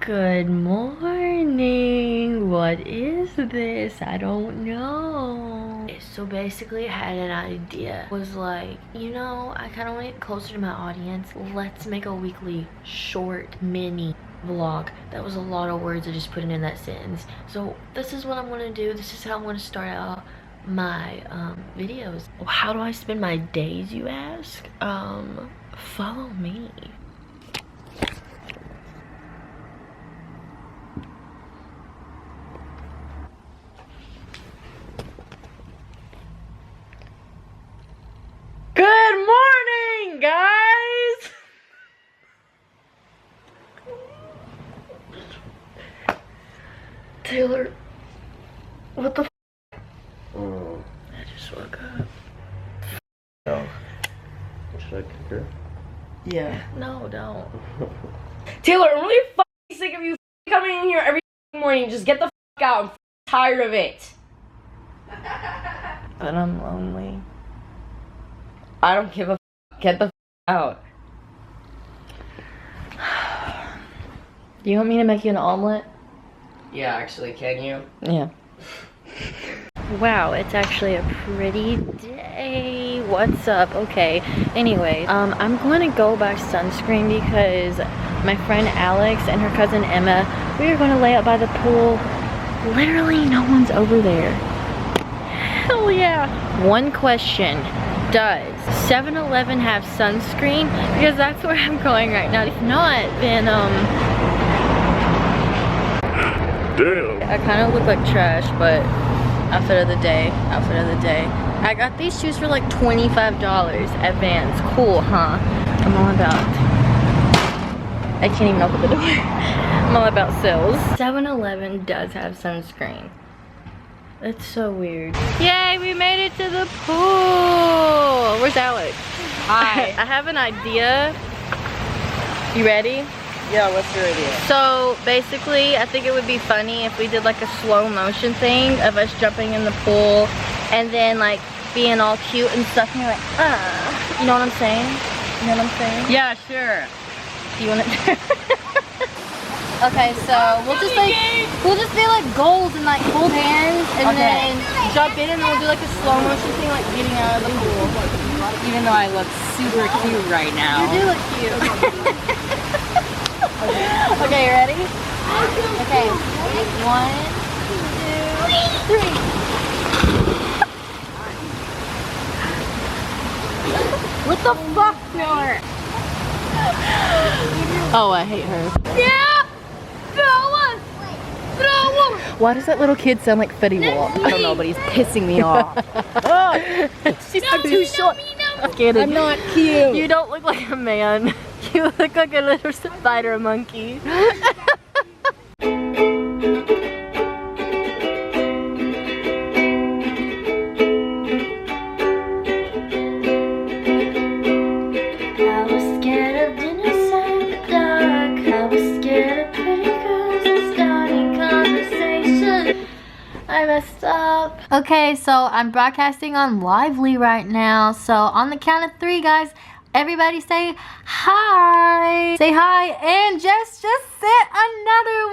Good morning. What is this? I don't know. So basically I had an idea. Was like, you know, I kind of want to get closer to my audience. Let's make a weekly short mini vlog. That was a lot of words I just put in that sentence. So this is what I'm going to do. This is how I'm going to start out my videos. How do I spend my days, you ask? Follow me. Good morning, guys! Taylor, what the f? I just woke up. Oh. Should I kick her? Yeah. No, don't. Taylor, I'm really fucking sick of you coming in here every morning. Just get the fuck out. I'm tired of it. But I'm lonely. I don't give a fuck. Get the fuck out. Do you want me to make you an omelet? Yeah, actually, can you? Yeah. Wow, it's actually a pretty day. What's up? Okay. Anyway, I'm going to go buy sunscreen because my friend Alex and her cousin Emma, we are going to lay out by the pool. Literally no one's over there. Hell yeah. One question. Does 7-Eleven have sunscreen? Because that's where I'm going right now. If not, then Damn. I kind of look like trash, but outfit of the day. I got these shoes for like $25 at Vans. Cool, huh? I'm all about, I can't even open the door. I'm all about sales. 7-Eleven does have sunscreen. That's so weird. Yay, we made it to the pool. Where's Alex? Hi. I have an idea. You ready? Yeah, what's your idea? So basically, I think it would be funny if we did like a slow motion thing of us jumping in the pool and then like being all cute and stuff and you're like, you know what I'm saying? You know what I'm saying? Yeah, sure. Do you want it? Okay, so we'll just be like goals and like hold hands and then jump in and then we'll do like a slow motion thing like getting out of the pool. Even though I look super cute right now. You do look cute. Okay, you ready? Okay, 1, 2, 3. What the fuck, Taylor? Oh, I hate her. Yeah! Why does that little kid sound like Fetty Wap? I don't know, but he's pissing me off. She's too short. I'm not cute. You don't look like a man. You look like a little spider monkey. I messed up. Okay, so I'm broadcasting on Lively right now. So on the count of 3, guys, everybody say hi. Say hi and just sent another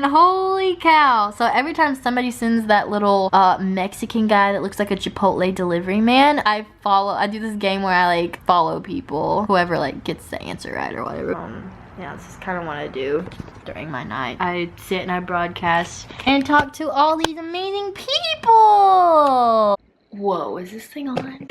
one. Holy cow. So every time somebody sends that little Mexican guy that looks like a Chipotle delivery man, I do this game where I like follow people. Whoever like gets the answer right or whatever. Yeah, this is kind of what I do during my night. I sit and I broadcast and talk to all these amazing people. Whoa, is this thing on?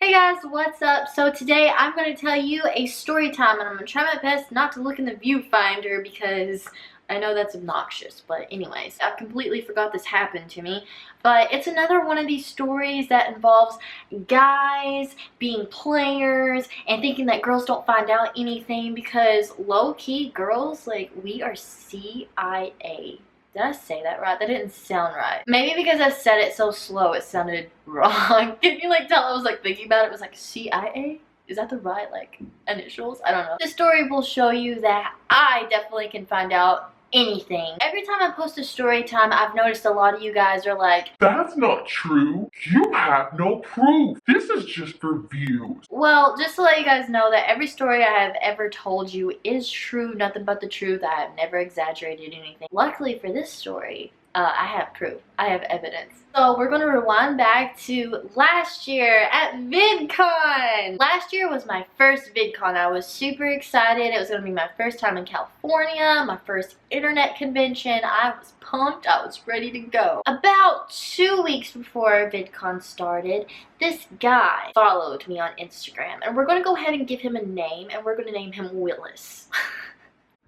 Hey guys, what's up? So today I'm going to tell you a story time and I'm going to try my best not to look in the viewfinder because I know that's obnoxious, but anyways, I completely forgot this happened to me. But it's another one of these stories that involves guys being players and thinking that girls don't find out anything because low-key girls, like, we are CIA. Did I say that right? That didn't sound right. Maybe because I said it so slow it sounded wrong. Can you like tell I was like thinking about it? It was like CIA? Is that the right like initials? I don't know. This story will show you that I definitely can find out anything. Every time I post a story time, I've noticed a lot of you guys are like, That's not true. You have no proof. This is just for views. well, just to let you guys know that every story I have ever told you is true, nothing but the truth. I have never exaggerated anything. Luckily for this story, I have proof. I have evidence. So we're going to rewind back to last year at VidCon. Last year was my first VidCon. I was super excited. It was going to be my first time in California, my first internet convention. I was pumped. I was ready to go. About 2 weeks before VidCon started, this guy followed me on Instagram. And we're going to go ahead and give him a name, and we're going to name him Willis.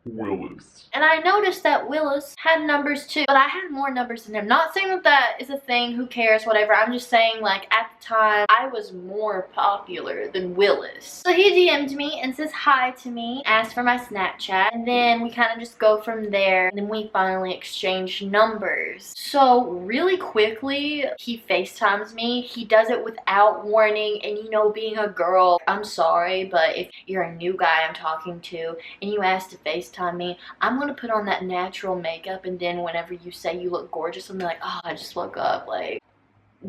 Willis. And I noticed that Willis had numbers too, but I had more numbers than him. Not saying that that is a thing, who cares, whatever. I'm just saying, like, at the time, I was more popular than Willis. So he DM'd me and says hi to me, asked for my Snapchat, and then we kind of just go from there, and then we finally exchange numbers. So really quickly, he FaceTimes me. He does it without warning, and you know, being a girl, I'm sorry, but if you're a new guy I'm talking to, and you ask to FaceTime me, I'm gonna put on that natural makeup, and then whenever you say you look gorgeous, I'm like, oh, I just woke up. Like,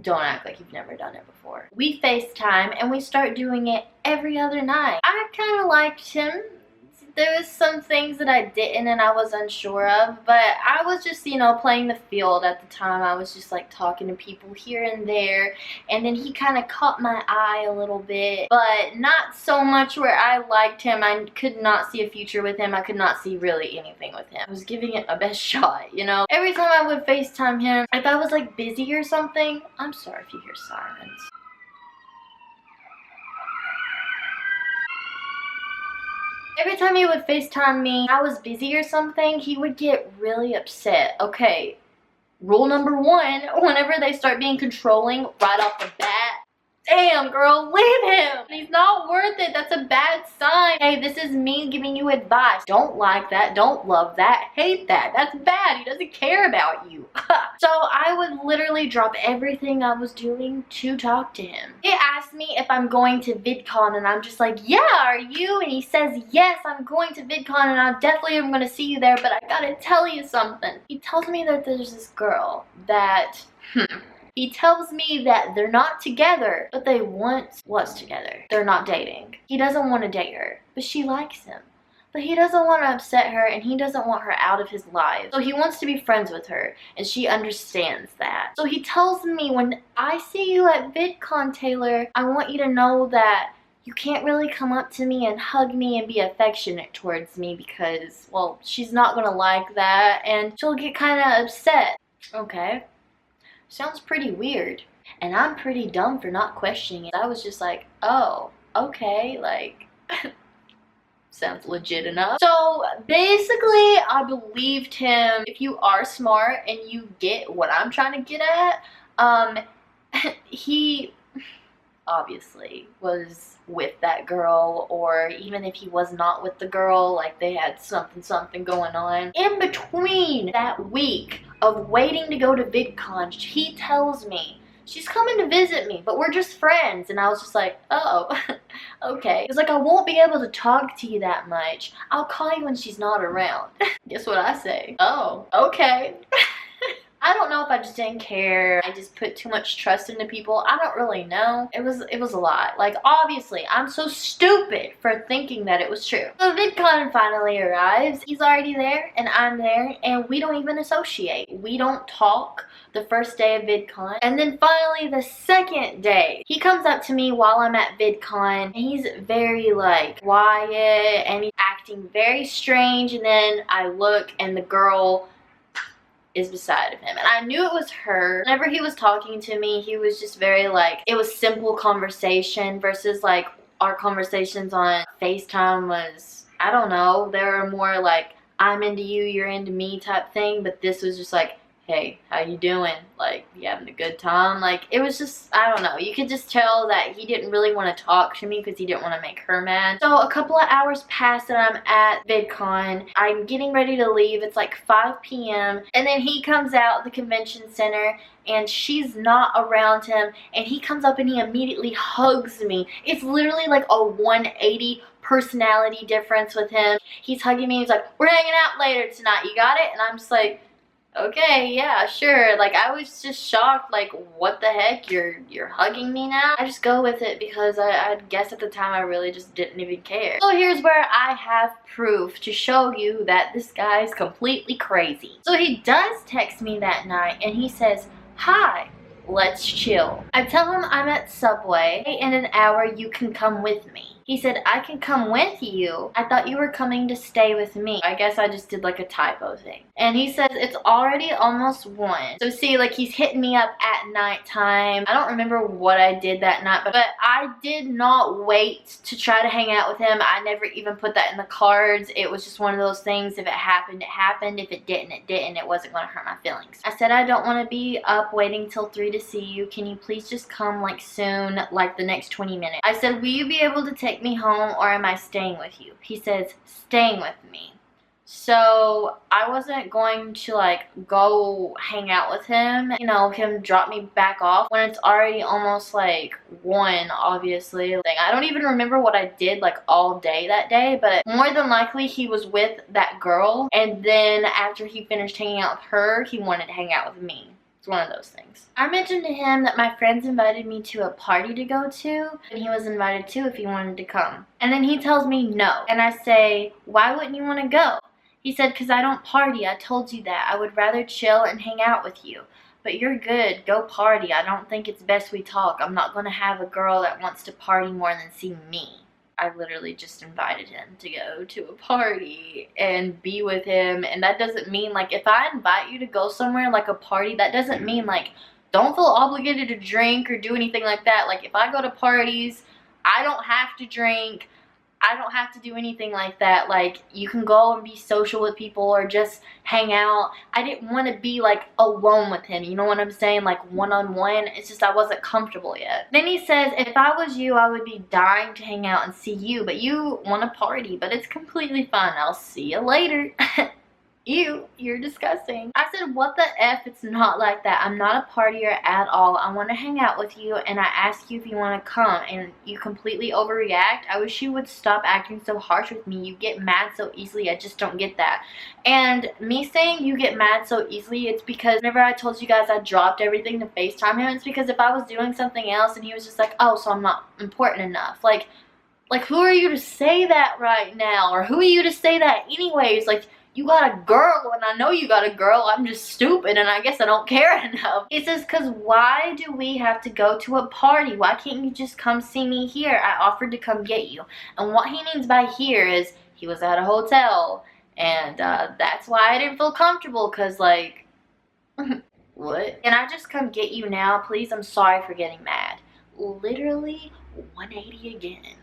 don't act like you've never done it before. We FaceTime and we start doing it every other night. I kind of liked him. There was some things that I didn't and I was unsure of, but I was just, you know, playing the field at the time. I was just like talking to people here and there, and then he kind of caught my eye a little bit, but not so much where I liked him. I could not see a future with him. I could not see really anything with him. I was giving it a best shot, you know. Every time I would FaceTime him, if I was like busy or something, I'm sorry if you hear sirens. Every time he would FaceTime me, I was busy or something, he would get really upset. Okay, rule number one, whenever they start being controlling right off the bat, damn girl, leave him. He's not worth it. That's a bad sign. Hey, this is me giving you advice. Don't like that. Don't love that. Hate that. That's bad. He doesn't care about you. So I would literally drop everything I was doing to talk to him. He asked me if I'm going to VidCon, and I'm just like, yeah, are you? And he says, yes, I'm going to VidCon, and I definitely am going to see you there, but I gotta tell you something. He tells me that there's this girl that, he tells me that they're not together, but they once was together. They're not dating. He doesn't want to date her, but she likes him. But he doesn't want to upset her, and he doesn't want her out of his life. So he wants to be friends with her, and she understands that. So he tells me, when I see you at VidCon, Taylor, I want you to know that you can't really come up to me and hug me and be affectionate towards me because, well, she's not going to like that, and she'll get kind of upset. Okay. Sounds pretty weird, and I'm pretty dumb for not questioning it. I was just like, oh, okay, like, sounds legit enough. So basically, I believed him. If you are smart and you get what I'm trying to get at, he obviously was with that girl, or even if he was not with the girl, like they had something going on. In between that week of waiting to go to VidCon, he tells me she's coming to visit me, but we're just friends. And I was just like, oh, okay. He's like, I won't be able to talk to you that much. I'll call you when she's not around. Guess what I say? Oh, okay. I don't know if I just didn't care. I just put too much trust into people. I don't really know. It was a lot. Like, obviously, I'm so stupid for thinking that it was true. So VidCon finally arrives. He's already there, and I'm there, and we don't even associate. We don't talk the first day of VidCon. And then finally, the second day, he comes up to me while I'm at VidCon, and he's very, like, quiet, and he's acting very strange, and then I look, and the girl is beside of him, and I knew it was her. Whenever he was talking to me, he was just very, like, it was simple conversation versus like our conversations on FaceTime was, I don't know, they were more like I'm into you, you're into me type thing, but this was just like, hey, how you doing? Like, you having a good time? Like, it was just, I don't know. You could just tell that he didn't really want to talk to me because he didn't want to make her mad. So a couple of hours pass that I'm at VidCon. I'm getting ready to leave. It's like 5 p.m. And then he comes out the convention center and she's not around him. And he comes up and he immediately hugs me. It's literally like a 180 personality difference with him. He's hugging me. He's like, we're hanging out later tonight. You got it? And I'm just like, okay, yeah, sure. Like, I was just shocked, like, what the heck, you're hugging me now? I just go with it because I guess at the time I really just didn't even care. So here's where I have proof to show you that this guy's completely crazy. So he does text me that night and he says, hi, let's chill. I tell him I'm at Subway. In an hour you can come with me. He said, I can come with you. I thought you were coming to stay with me. I guess I just did like a typo thing. And he says, it's already almost 1. So see, like, he's hitting me up at nighttime. I don't remember what I did that night, but I did not wait to try to hang out with him. I never even put that in the cards. It was just one of those things. If it happened, it happened. If it didn't, it didn't. It wasn't going to hurt my feelings. I said, I don't want to be up waiting till 3 to see you. Can you please just come like soon, like the next 20 minutes? I said, will you be able to take me home or am I staying with you? He says, staying with me. So I wasn't going to like go hang out with him, you know, him drop me back off when it's already almost like 1, obviously. I don't even remember what I did like all day that day, but more than likely he was with that girl, and then after he finished hanging out with her, he wanted to hang out with me. It's one of those things. I mentioned to him that my friends invited me to a party to go to, and he was invited too if he wanted to come. And then he tells me no. And I say, why wouldn't you want to go? He said, because I don't party. I told you that. I would rather chill and hang out with you. But you're good. Go party. I don't think it's best we talk. I'm not going to have a girl that wants to party more than see me. I literally just invited him to go to a party and be with him. And that doesn't mean, like, if I invite you to go somewhere like a party, that doesn't mean, like, don't feel obligated to drink or do anything like that. Like, if I go to parties, I don't have to drink. I don't have to do anything like that. Like, you can go and be social with people or just hang out. I didn't want to be, like, alone with him. You know what I'm saying? Like, one-on-one. It's just I wasn't comfortable yet. Then he says, if I was you, I would be dying to hang out and see you. But you want to party. But it's completely fine. I'll see you later. Ew, you're disgusting. I said, what the F? It's not like that. I'm not a partier at all. I want to hang out with you, and I ask you if you want to come, and you completely overreact. I wish you would stop acting so harsh with me. You get mad so easily. I just don't get that. And me saying you get mad so easily, it's because whenever I told you guys I dropped everything to FaceTime him, it's because if I was doing something else and he was just like, oh, so I'm not important enough. Like, who are you to say that right now? Or who are you to say that anyways? Like, you got a girl, and I know you got a girl. I'm just stupid, and I guess I don't care enough. He says, because why do we have to go to a party? Why can't you just come see me here? I offered to come get you. And what he means by here is he was at a hotel, and that's why I didn't feel comfortable, because, like, what? Can I just come get you now, please? I'm sorry for getting mad. Literally 180 again.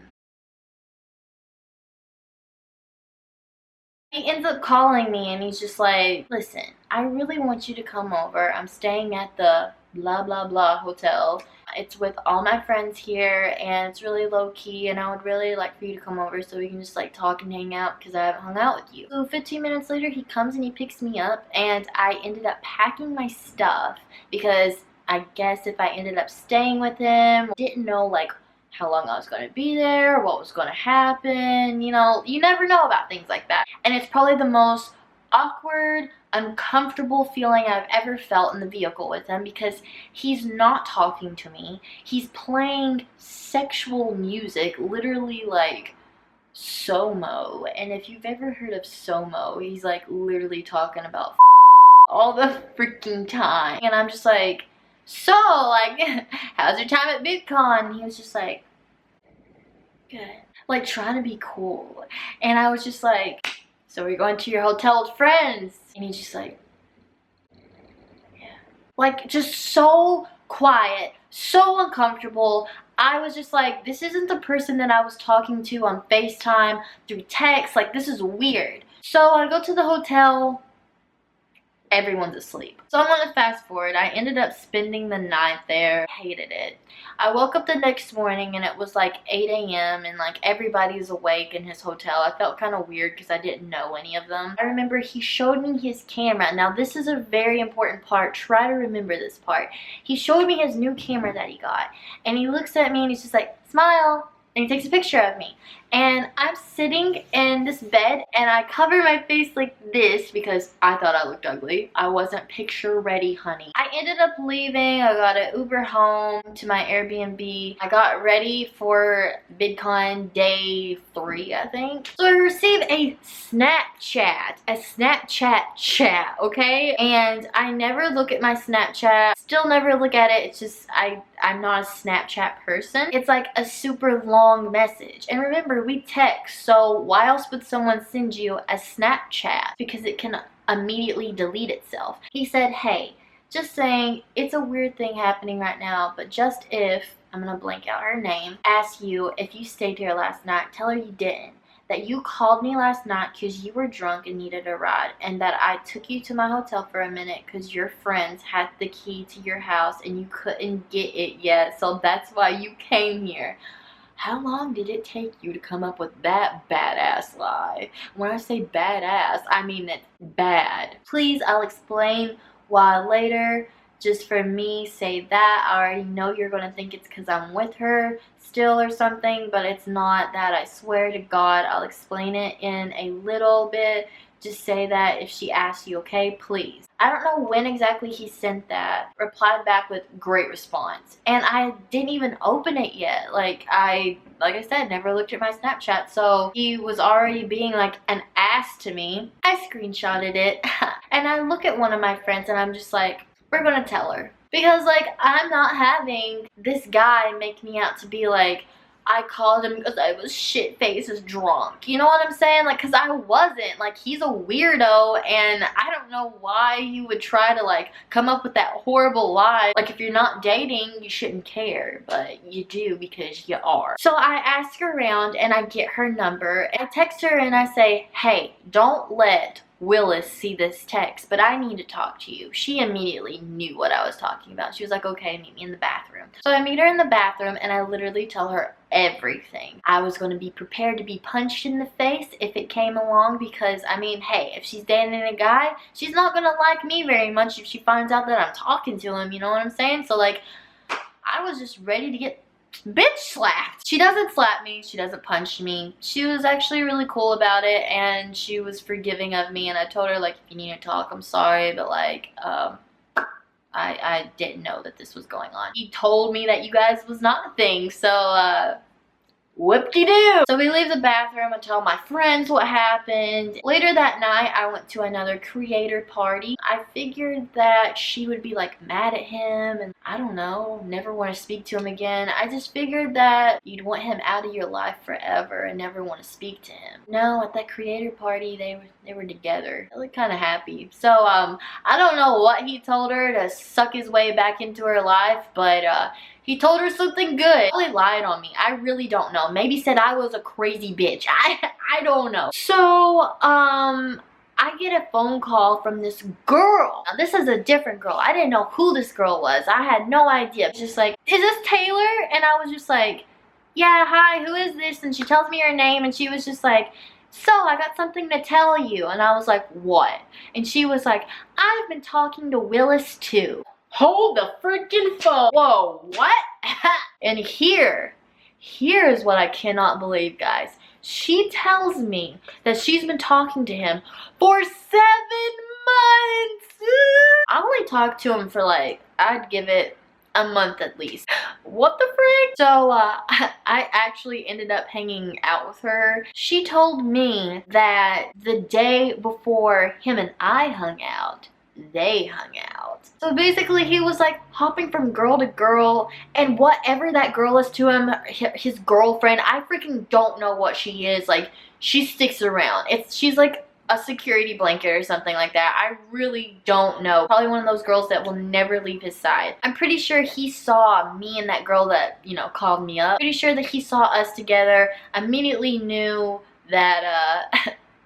He ends up calling me and he's just like, listen, I really want you to come over. I'm staying at the blah blah blah hotel. It's with all my friends here and it's really low key, and I would really like for you to come over so we can just like talk and hang out because I haven't hung out with you. So 15 minutes later he comes and he picks me up, and I ended up packing my stuff because I guess if I ended up staying with him, didn't know like how long I was going to be there, what was going to happen, you know, you never know about things like that. And it's probably the most awkward, uncomfortable feeling I've ever felt in the vehicle with him, because he's not talking to me. He's playing sexual music, literally like Somo. And if you've ever heard of Somo, he's like literally talking about all the freaking time. And I'm just like, so, like, how's your time at VidCon? And he was just like, good. Like, trying to be cool. And I was just like, so we're going to your hotel with friends? And he's just like, yeah. Like, just so quiet, so uncomfortable. I was just like, this isn't the person that I was talking to on FaceTime, through text. Like, this is weird. So I go to the hotel. Everyone's asleep. So I'm gonna fast forward. I ended up spending the night there. Hated it. I woke up the next morning and it was like 8 a.m. and like everybody's awake in his hotel. I felt kind of weird because I didn't know any of them. I remember he showed me his camera. Now this is a very important part. Try to remember this part. He showed me his new camera that he got, and he looks at me and he's just like, smile. And he takes a picture of me. And I'm sitting in this bed and I cover my face like this because I thought I looked ugly. I wasn't picture ready, honey. I ended up leaving. I got an Uber home to my Airbnb. I got ready for VidCon day 3, I think. So I received a Snapchat chat, okay? And I never look at my Snapchat. Still never look at it. It's just I'm not a Snapchat person. It's like a super long message. And remember, we text, so why else would someone send you a Snapchat? Because it can immediately delete itself. He said, hey, just saying, it's a weird thing happening right now, but just if, I'm gonna blank out her name, ask you if you stayed here last night, tell her you didn't. That you called me last night because you were drunk and needed a ride, and that I took you to my hotel for a minute because your friends had the key to your house and you couldn't get it yet, so that's why you came here. How long did it take you to come up with that badass lie? When I say badass, I mean it's bad. Please, I'll explain why later. Just for me, say that. I already know you're gonna think it's because I'm with her still or something, but it's not that. I swear to God, I'll explain it in a little bit. Just say that if she asks you, okay? Please. I don't know when exactly he sent that. Replied back with great response. And I didn't even open it yet. Like I said, never looked at my Snapchat. So he was already being like an ass to me. I screenshotted it. And I look at one of my friends and I'm just like, we're gonna tell her. Because like, I'm not having this guy make me out to be like, I called him because I was shit-faced as drunk. You know what I'm saying? Like, because I wasn't. Like, he's a weirdo, and I don't know why you would try to, like, come up with that horrible lie. Like, if you're not dating, you shouldn't care, but you do because you are. So I ask around, and I get her number. I text her, and I say, hey, don't let Willis see this text, but I need to talk to you. She immediately knew what I was talking about. She was like, okay, meet me in the bathroom. So I meet her in the bathroom and I literally tell her everything. I was going to be prepared to be punched in the face if it came along because, I mean, hey, if she's dating a guy, she's not going to like me very much if she finds out that I'm talking to him, you know what I'm saying? So like, I was just ready to get bitch slapped. She doesn't slap me, she doesn't punch me. She was actually really cool about it and she was forgiving of me, and I told her like, if you need to talk, I'm sorry, but like I didn't know that this was going on. He told me that you guys was not a thing, so whoop-de-doo. So we leave the bathroom. I tell my friends what happened. Later that night, I went to another creator party. I figured that she would be like mad at him and I don't know, never want to speak to him again. I just figured that you'd want him out of your life forever and never want to speak to him. No, at that creator party, they were together. They looked kind of happy. So I don't know what he told her to suck his way back into her life, but he told her something good. He lied on me. I really don't know. Maybe said I was a crazy bitch. I don't know. So, I get a phone call from this girl. Now, this is a different girl. I didn't know who this girl was. I had no idea. Just like, is this Taylor? And I was just like, yeah, hi, who is this? And she tells me her name and she was just like, so I got something to tell you. And I was like, what? And she was like, I've been talking to Willis too. Hold the freaking phone. Whoa, what? And here's what I cannot believe, guys. She tells me that she's been talking to him for 7 months. I only talked to him for like, I'd give it a month at least. What the frick? So I actually ended up hanging out with her. She told me that the day before him and I hung out, they hung out. So basically he was like hopping from girl to girl, and whatever that girl is to him, his girlfriend, I freaking don't know what she is. Like, she sticks around. She's like a security blanket or something like that. I really don't know. Probably one of those girls that will never leave his side. I'm pretty sure he saw me and that girl that, you know, called me up. Pretty sure that he saw us together, immediately knew that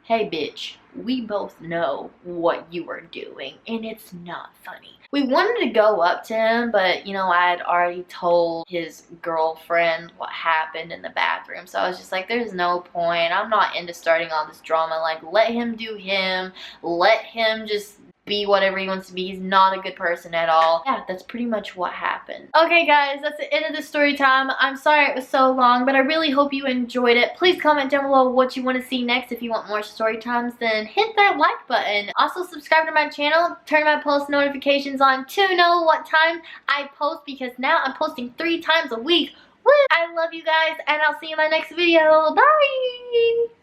hey bitch, we both know what you were doing and it's not funny. We wanted to go up to him, but you know, I had already told his girlfriend what happened in the bathroom, so I was just like, there's no point. I'm not into starting all this drama. Like, let him do him. Let him just be whatever he wants to be. He's not a good person at all. Yeah, that's pretty much what happened. Okay guys, that's the end of the story time. I'm sorry it was so long, but I really hope you enjoyed it. Please comment down below what you want to see next. If you want more story times, then hit that like button. Also subscribe to my channel, turn my post notifications on to know what time I post, because now I'm posting 3 times a week. Woo! I love you guys, and I'll see you in my next video. Bye!